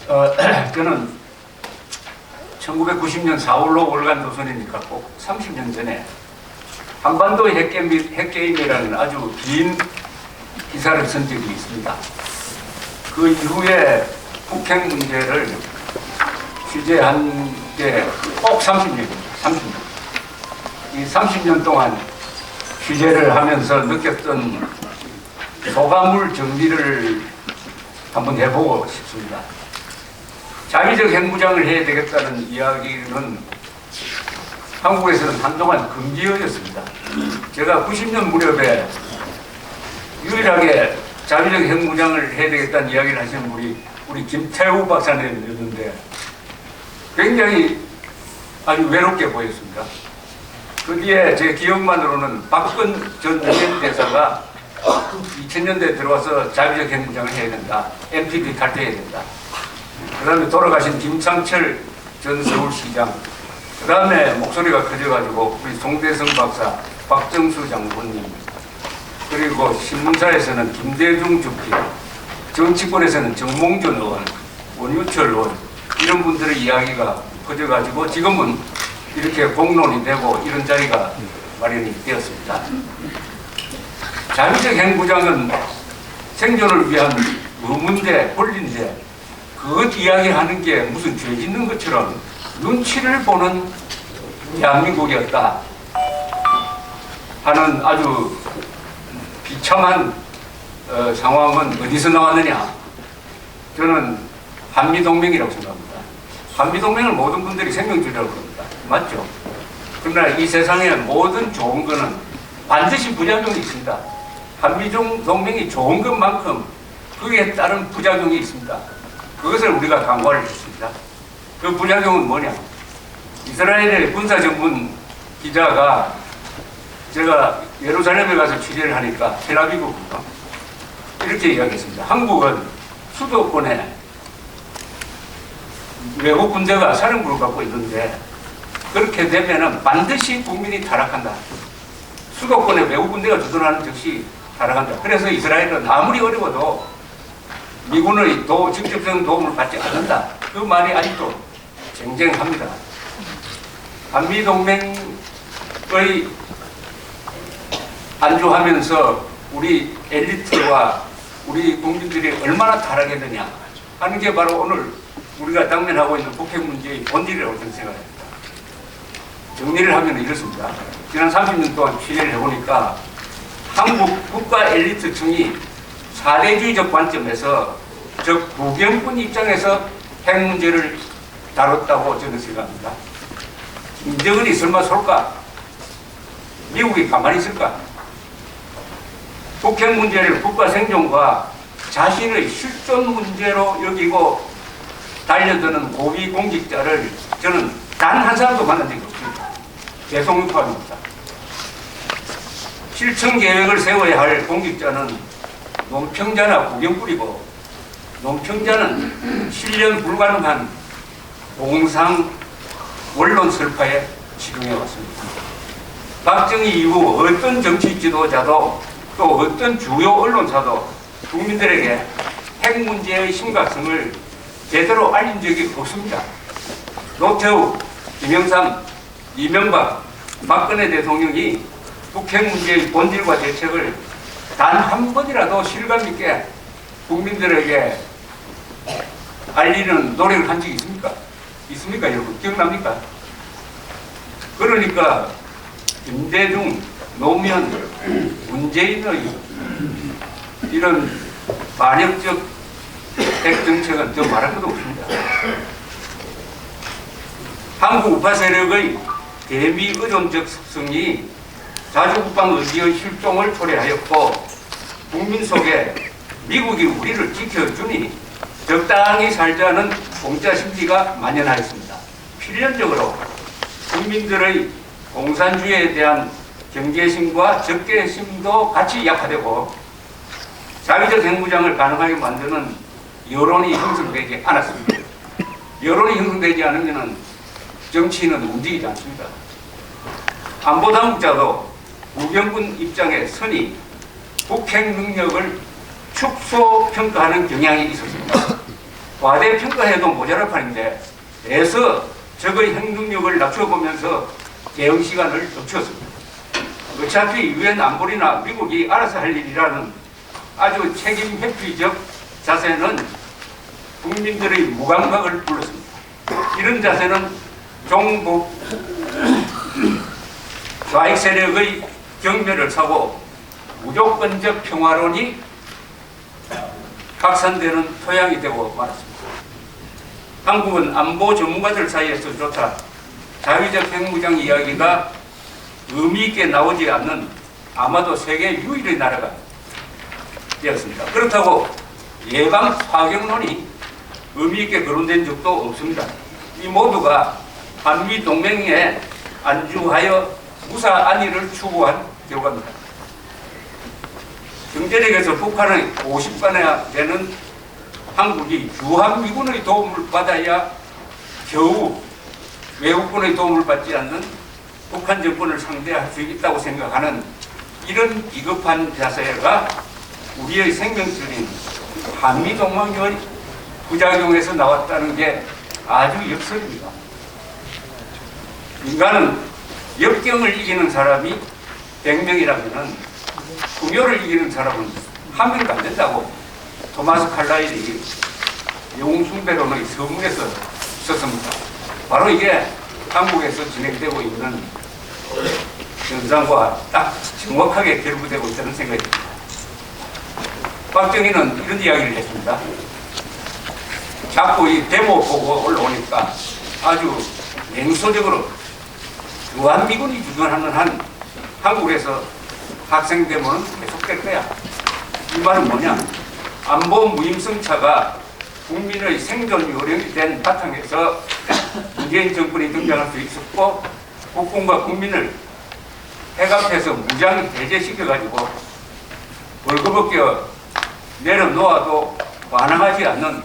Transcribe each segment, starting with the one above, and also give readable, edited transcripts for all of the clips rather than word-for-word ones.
저는 1990년 4월로 월간 조선이니까 꼭 30년 전에 한반도 핵게임이라는 아주 긴 기사를 쓴 적이 있습니다. 그 이후에 북핵 문제를 취재한 게 꼭 30년입니다. 30년. 이 30년 동안 취재를 하면서 느꼈던 소감을 정리를 한번 해보고 싶습니다. 자위적 핵무장을 해야 되겠다는 이야기는 한국에서는 한동안 금기어였습니다. 제가 90년 무렵에 유일하게 자위적 핵무장을 해야 되겠다는 이야기를 하시는 분이 우리 김태우 박사님이었는데 굉장히 아주 외롭게 보였습니다. 그 뒤에 제 기억만으로는 박근 전 유엔 대사가 2000년대에 들어와서 자위적 핵무장을 해야 된다. NPT 탈퇴해야 된다. 그 다음에 돌아가신 김창철 전 서울시장, 그 다음에 목소리가 커져가지고 우리 송대성 박사, 박정수 장군님, 그리고 신문사에서는 김대중 주필, 정치권에서는 정몽준 의원, 원유철 의원, 이런 분들의 이야기가 커져가지고 지금은 이렇게 공론이 되고 이런 자리가 마련이 되었습니다. 자위적 핵무장은 생존을 위한 의문대, 권리인데 그것 이야기하는 게 무슨 죄 짓는 것처럼 눈치를 보는 대한민국이었다 하는 아주 비참한 상황은 어디서 나왔느냐? 저는 한미동맹이라고 생각합니다. 한미동맹을 모든 분들이 생명줄이라고 합니다. 맞죠? 그러나 이 세상에 모든 좋은 거는 반드시 부작용이 있습니다. 한미동맹이 좋은 것만큼 그에 따른 부작용이 있습니다. 그것을 우리가 강화를 했습니다. 그 부작용은 뭐냐? 이스라엘의 군사전문 기자가 제가 예루살렘에 가서 취재를 하니까 텔아비브인가 이렇게 이야기했습니다. 한국은 수도권에 외국 군대가 사령부를 갖고 있는데 그렇게 되면은 반드시 국민이 타락한다. 수도권에 외국 군대가 주둔하는 즉시 타락한다. 그래서 이스라엘은 아무리 어려워도 미군의 직접적인 도움을 받지 않는다. 그 말이 아직도 쟁쟁합니다. 한미동맹의 안주하면서 우리 엘리트와 우리 국민들이 얼마나 타락했느냐 하는 게 바로 오늘 우리가 당면하고 있는 북핵 문제의 본질이라고 저는 생각합니다. 정리를 하면 이렇습니다. 지난 30년 동안 취재를 해보니까 한국 국가 엘리트층이 사대주의적 관점에서 즉 부경군 입장에서 핵 문제를 다뤘다고 저는 생각합니다. 김정은이 설마 솔까? 미국이 가만히 있을까? 북핵 문제를 국가 생존과 자신의 실존 문제로 여기고 달려드는 고위 공직자를 저는 단 한 사람도 만난 적이 없습니다. 대통령 포함입니다. 실천 계획을 세워야 할 공직자는 논평자나 구경꾼이고 논평자는 실현 불가능한 공상 원론 설파에 지중해 왔습니다. 박정희 이후 어떤 정치 지도자도 또 어떤 주요 언론사도 국민들에게 핵 문제의 심각성을 제대로 알린 적이 없습니다. 노태우, 김영삼, 이명박, 박근혜 대통령이 북핵 문제의 본질과 대책을 단 한 번이라도 실감 있게 국민들에게 알리는 노력을 한 적이 있습니까? 있습니까, 여러분? 기억납니까? 그러니까 김대중, 노무현, 문재인의 이런 반역적 핵정책은 더 말할 것도 없습니다. 한국 우파 세력의 대미 의존적 습성이 자주국방 의지의 실종을 초래하였고 국민 속에 미국이 우리를 지켜주니 적당히 살자는 공짜 심리가 만연하였습니다. 필연적으로 국민들의 공산주의에 대한 경계심과 적개심도 같이 약화되고 자위적 핵무장을 가능하게 만드는 여론이 형성되지 않았습니다. 여론이 형성되지 않으면 정치인은 움직이지 않습니다. 안보당국자도 우병군 입장에 선이 북핵 능력을 축소평가하는 경향이 있었습니다. 과대평가해도 모자랄 판인데 애서 적의 핵능력을 낮춰보면서 대응 시간을 늦췄습니다. 어차피 유엔 안보리나 미국이 알아서 할 일이라는 아주 책임 회피적 자세는 국민들의 무감각을 불렀습니다. 이런 자세는 종북 좌익 세력의 경멸을 사고 무조건적 평화론이 확산되는 토양이 되고 말았습니다. 한국은 안보 전문가들 사이에서조차 자위적 핵무장 이야기가 의미 있게 나오지 않는 아마도 세계 유일의 나라가 되었습니다. 그렇다고 예방 파격론이 의미 있게 거론된 적도 없습니다. 이 모두가 한미 동맹에 안주하여 무사 안위를 추구한 결과입니다. 경제력에서 북한의 50배나 되는 한국이 주한미군의 도움을 받아야 겨우 외국군의 도움을 받지 않는 북한 정권을 상대할 수 있다고 생각하는 이런 비겁한 자세가 우리의 생명줄인 한미동맹의 부작용에서 나왔다는 게 아주 역설입니다. 인간은 역경을 이기는 사람이 100명이라면 풍요를 이기는 사람은 한 명도 안 된다고 토마스 칼라일이 영웅숭배론의 서문에서 썼습니다. 바로 이게 한국에서 진행되고 있는 현상과 딱 정확하게 결부되고 있다는 생각이 듭니다. 박정희는 이런 이야기를 했습니다. 자꾸 이 데모 보고 올라오니까 아주 냉소적으로 주한미군이 주둔하는 한 한국에서 학생 데모는 계속될 거야. 이 말은 뭐냐? 안보 무임승차가 국민의 생존 요령이 된 바탕에서 문재인 정권이 등장할 수 있었고 국군과 국민을 해갑해서 무장 해제시켜가지고 벌거벗겨 내려놓아도 완화하지 않는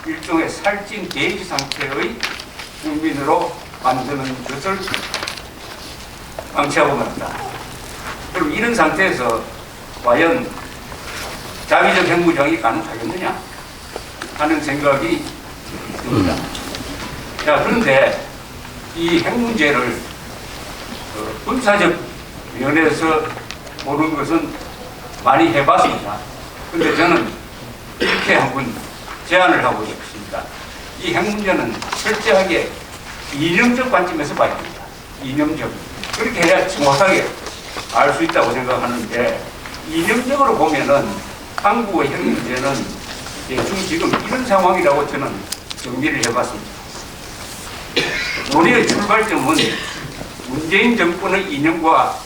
일종의 살찐 대지 상태의 국민으로 만드는 것을 방치하고 말았다. 그럼 이런 상태에서 과연 자위적 핵무장이 가능하겠느냐 하는 생각이 듭니다. 자, 그런데 이 핵 문제를 군사적 면에서 보는 것은 많이 해봤습니다. 그런데 저는 이렇게 한번 제안을 하고 싶습니다. 이 핵 문제는 철저하게 이념적 관점에서 봐야 합니다. 이념적. 그렇게 해야 정확하게 알 수 있다고 생각하는데 이념적으로 보면은 한국의 핵 문제는 대충 지금 이런 상황이라고 저는 정리를 해봤습니다. 논의의 출발점은 문재인 정권의 이념과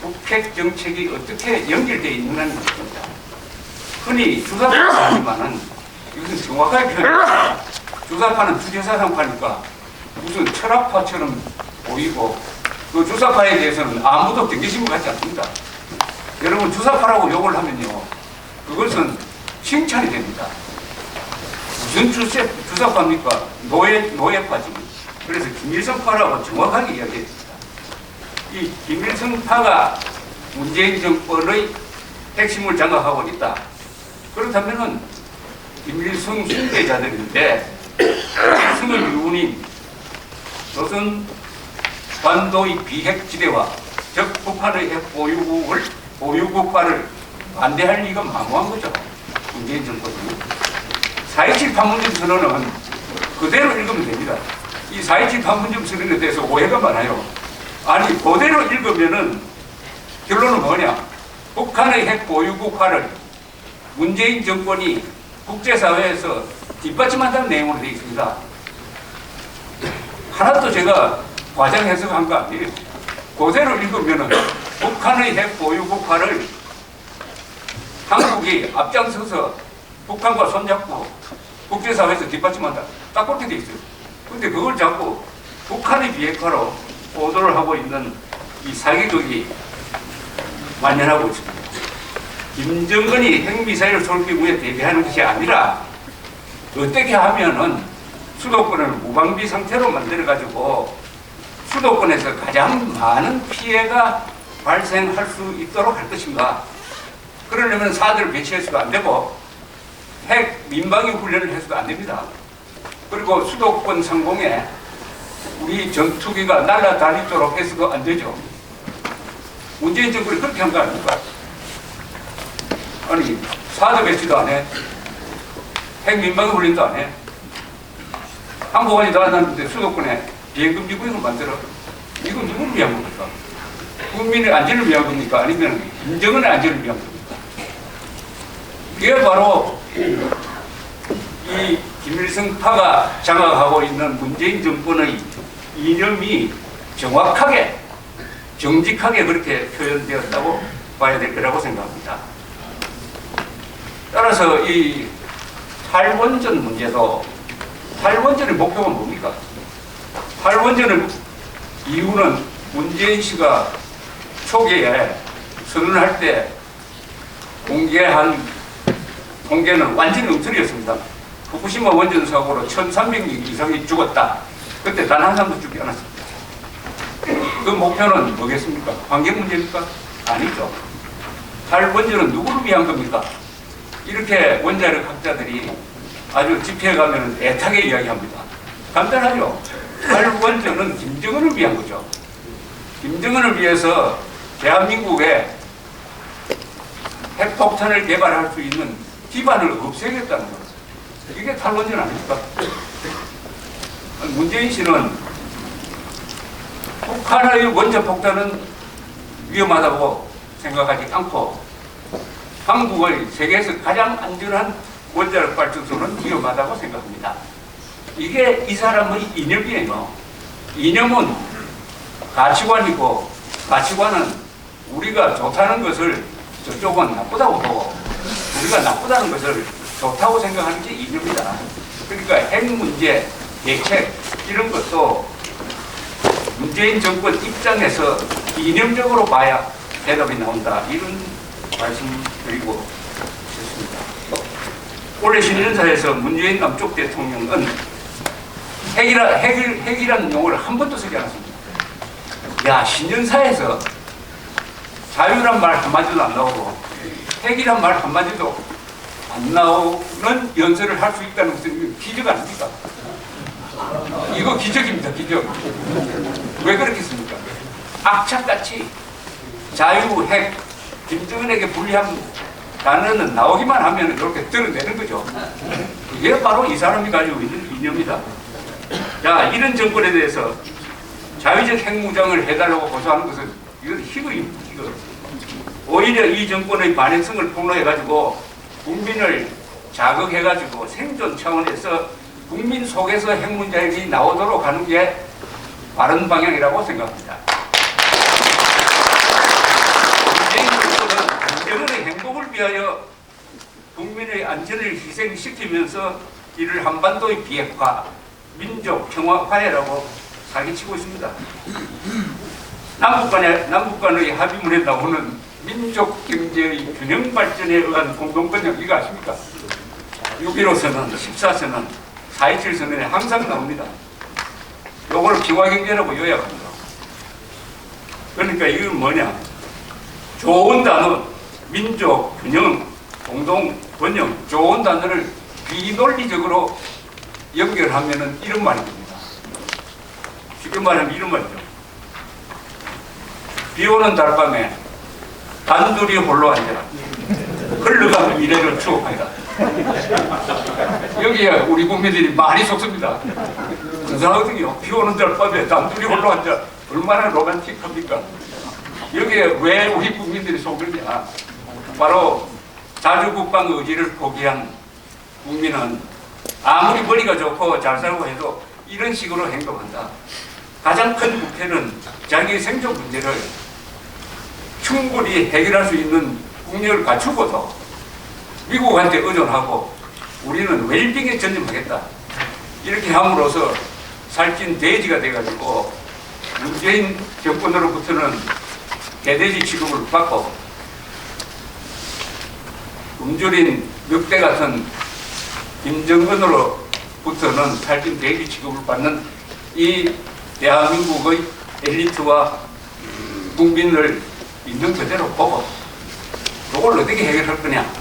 북핵 정책이 어떻게 연결되어 있느냐는 것입니다. 흔히 주사파는 아니지만은 이것은 정확하게 표현합니다. 주사파는 주제사상파니까 무슨 철학파처럼 보이고 그 주사파에 대해서는 아무도 경계심을 갖지 않습니다. 여러분 주사파라고 욕을 하면요 그것은 칭찬이 됩니다. 무슨 주사파입니까? 노예파지. 그래서 김일성파라고 정확하게 이야기했습니다. 이 김일성파가 문재인 정권의 핵심을 장악하고 있다. 그렇다면은 김일성 숭배자들인데 김일성의 유운인 조선 반도의 비핵지대와 즉 북한의 핵 보유국화를 반대할 리가 만무한 거죠. 문재인 정권이. 4.27 판문점 선언은 그대로 읽으면 됩니다. 이 4.27 판문점 선언에 대해서 오해가 많아요. 아니 그대로 읽으면은 결론은 뭐냐? 북한의 핵 보유국화를 문재인 정권이 국제사회에서 뒷받침한다는 내용으로 되어 있습니다. 하나도 제가 과장 해석한 거 아니에요. 그대로 읽으면은 북한의 핵 보유국화를 한국이 앞장서서 북한과 손잡고 국제사회에서 뒷받침한다. 딱 그렇게 돼 있어요. 근데 그걸 자꾸 북한의 비핵화로 보도를 하고 있는 이 사기극이 만연하고 있습니다. 김정은이 핵미사일을 쏠 경우에 대비하는 것이 아니라 어떻게 하면은 수도권을 무방비 상태로 만들어가지고 수도권에서 가장 많은 피해가 발생할 수 있도록 할 것인가. 그러려면 사드를 배치해서도 안 되고 핵 민방위 훈련을 해서도 안 됩니다. 그리고 수도권 상공에 우리 전투기가 날아다니도록 해서도 안 되죠. 문재인 정권이 그렇게 한 거 아닙니까? 아니, 사드 배치도 안 해. 핵 민방위 훈련도 안 해. 항공관이 나왔는데 수도권에 비행금지 구역을 만들어. 이건 누구를 위한 겁니까? 국민의 안전을 위한 겁니까? 아니면 김정은의 안전을 위한 겁니까? 이게 바로 이 김일성파가 장악하고 있는 문재인 정권의 이념이 정확하게, 정직하게 그렇게 표현되었다고 봐야 될 거라고 생각합니다. 따라서 이 탈원전 문제도, 탈원전의 목표가 뭡니까? 탈원전의 이유는 문재인 씨가 초기에 선언할 때 공개한 통계는 완전히 엉터리였습니다. 후쿠시마 원전 사고로 1,300명 이상이 죽었다. 그때 단 한 사람도 죽지 않았습니다. 그 목표는 뭐겠습니까? 환경 문제입니까? 아니죠. 탈원전은 누구를 위한 겁니까? 이렇게 원자력 학자들이 아주 집회에 가면 애타게 이야기합니다. 간단하죠. 탈원전은 김정은을 위한 거죠. 김정은을 위해서 대한민국에 핵폭탄을 개발할 수 있는 기반을 없애겠다는 거예요. 이게 탈원전 아닙니까? 문재인 씨는 북한의 원자폭탄은 위험하다고 생각하지 않고 한국의 세계에서 가장 안전한 원자력 발전소는 위험하다고 생각합니다. 이게 이 사람의 이념이에요. 이념은 가치관이고, 가치관은 우리가 좋다는 것을 저쪽은 나쁘다고 보고 우리가 나쁘다는 것을 좋다고 생각하는 게 이념이다. 그러니까 핵 문제, 대책 이런 것도 문재인 정권 입장에서 이념적으로 봐야 대답이 나온다. 이런 말씀드리고 싶습니다. 올해 신년사에서 문재인 남쪽 대통령은 핵이라는 용어를 한 번도 쓰지 않았습니다. 야, 신년사에서 자유란 말 한마디도 안 나오고 핵이란 말 한마디도 안 나오는 연설을 할 수 있다는 것은 기적 아닙니까? 이거 기적입니다, 기적. 왜 그렇겠습니까? 악착같이 자유, 핵, 김정은에게 불리한 단어는 나오기만 하면 이렇게 드러내는 거죠. 이게 바로 이 사람이 가지고 있는 이념이다. 자, 이런 정권에 대해서 자위적 핵무장을 해달라고 고소하는 것은 이건 희극입니다, 희극. 오히려 이 정권의 반행성을 폭로해가지고 국민을 자극해가지고 생존 차원에서 국민 속에서 핵문제가 나오도록 하는 게 바른 방향이라고 생각합니다. 문재인 정권은 김정은의 행복을 위하여 국민의 안전을 희생시키면서 이를 한반도의 비핵화, 민족 평화화해라고 사기치고 있습니다. 남북 간의 합의문에 나오는 민족 경제의 균형 발전에 의한 공동번영 이거 아십니까? 6.15선언, 14선언, 4.27선언에 항상 나옵니다. 요걸 평화경제라고 요약합니다. 그러니까 이건 뭐냐? 좋은 단어, 민족, 균형, 공동, 번영, 좋은 단어를 비논리적으로 연결하면은 이런 말이 됩니다. 쉽게 말하면 이런 말이죠. 비 오는 달밤에 단둘이 홀로 앉아라. 흘러가는 미래를 추억하라. 여기에 우리 국민들이 많이 속습니다. 이상하거든요. 비 오는 달밤에 단둘이 홀로 앉아. 얼마나 로맨틱합니까? 여기에 왜 우리 국민들이 속느냐? 바로 자주국방 의지를 포기한 국민은 아무리 머리가 좋고 잘 살고 해도 이런 식으로 행동한다. 가장 큰 국회는 자기의 생존 문제를 충분히 해결할 수 있는 국력을 갖추고도 미국한테 의존하고 우리는 웰빙에 전념하겠다. 이렇게 함으로써 살찐 돼지가 돼가지고 문재인 정권으로부터는 개돼지 취급을 받고 굶주린 늑대 같은 김정은으로부터는 살찐 돼지 취급을 받는 이 대한민국의 엘리트와 국민을 있는 그대로 보고 이걸 어떻게 해결할 거냐.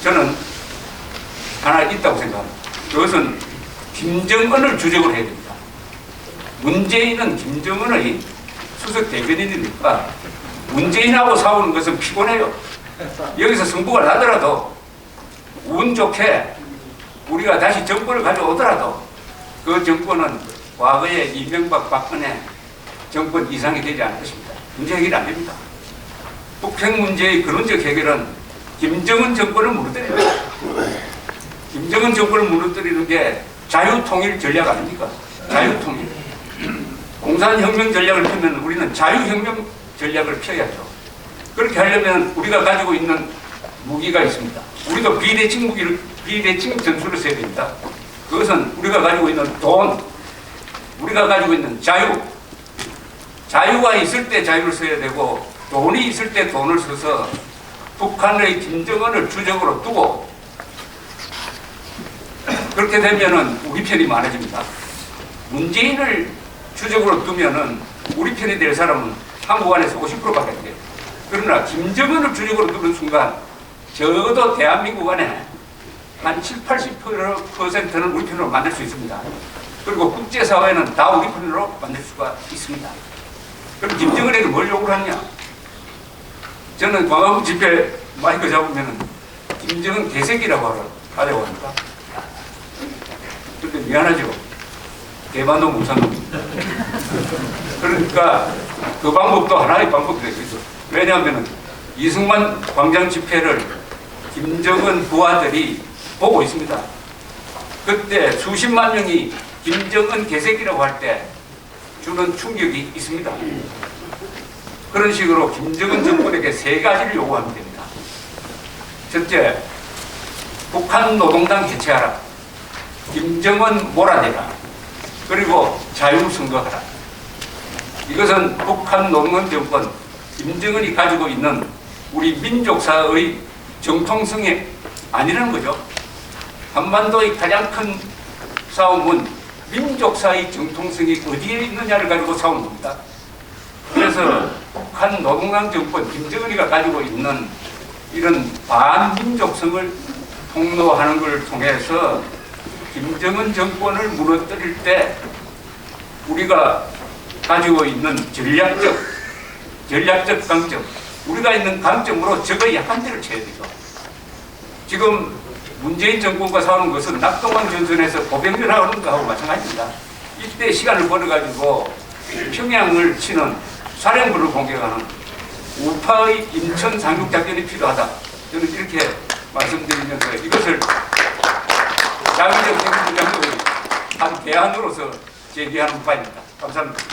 저는 하나 있다고 생각합니다. 그것은 김정은을 주적으로 해야 됩니다. 문재인은 김정은의 수석 대변인이니까 문재인하고 싸우는 것은 피곤해요. 여기서 승부가 나더라도 운 좋게 우리가 다시 정권을 가져오더라도 그 정권은 과거의 이명박 박근혜 정권 이상이 되지 않을 것입니다. 문제 해결이 안 됩니다. 북핵 문제의 근원적 해결은 김정은 정권을 무너뜨립니다. 김정은 정권을 무너뜨리는 게 자유통일 전략 아닙니까? 자유통일. 공산혁명 전략을 펴면 우리는 자유혁명 전략을 펴야죠. 그렇게 하려면 우리가 가지고 있는 무기가 있습니다. 우리가 비대칭 전술을 써야 됩니다. 그것은 우리가 가지고 있는 돈, 우리가 가지고 있는 자유가 있을 때 자유를 써야 되고 돈이 있을 때 돈을 써서 북한의 김정은을 주적으로 두고 그렇게 되면은 우리 편이 많아집니다. 문재인을 주적으로 두면은 우리 편이 될 사람은 한국 안에서 50%밖에 안 돼요. 그러나 김정은을 주적으로 두는 순간 적어도 대한민국 안에 한 70, 80%는 우리 편으로 만들 수 있습니다. 그리고 국제사회는 다 우리 편으로 만들 수가 있습니다. 그럼 김정은에게 뭘 요구를 하냐? 저는 광화문 집회 마이크 잡으면 김정은 개새끼라고 하려고 합니다. 그런데 미안하죠. 개반도 무산놈. 그러니까 그 방법도 하나의 방법이 되겠죠. 왜냐하면 이승만 광장 집회를 김정은 부하들이 보고 있습니다. 그때 수십만 명이 김정은 개새끼라고 할 때 주는 충격이 있습니다. 그런 식으로 김정은 정권에게 세 가지를 요구하면 됩니다. 첫째, 북한 노동당 해체하라. 김정은 몰아내라. 그리고 자유선거하라. 이것은 북한 노동당 정권, 김정은이 가지고 있는 우리 민족사의 정통성이 아니라는 거죠. 한반도의 가장 큰 싸움은 민족사의 정통성이 어디에 있느냐를 가지고 싸우는 겁니다. 그래서 북한 노동당 정권, 김정은이가 가지고 있는 이런 반민족성을 폭로하는 것을 통해서 김정은 정권을 무너뜨릴 때 우리가 가지고 있는 전략적 강점, 우리가 있는 강점으로 적의 약한 데를 쳐야 되죠. 지금 문재인 정권과 싸우는 것은 낙동강 전선에서 고병전하는 것하고 마찬가지입니다. 이때 시간을 벌어가지고 평양을 치는 사령부를 공격하는 우파의 인천 상륙작전이 필요하다. 저는 이렇게 말씀드리면서 이것을 자위적 행동장의 한 대안으로서 제기하는 바입니다. 감사합니다.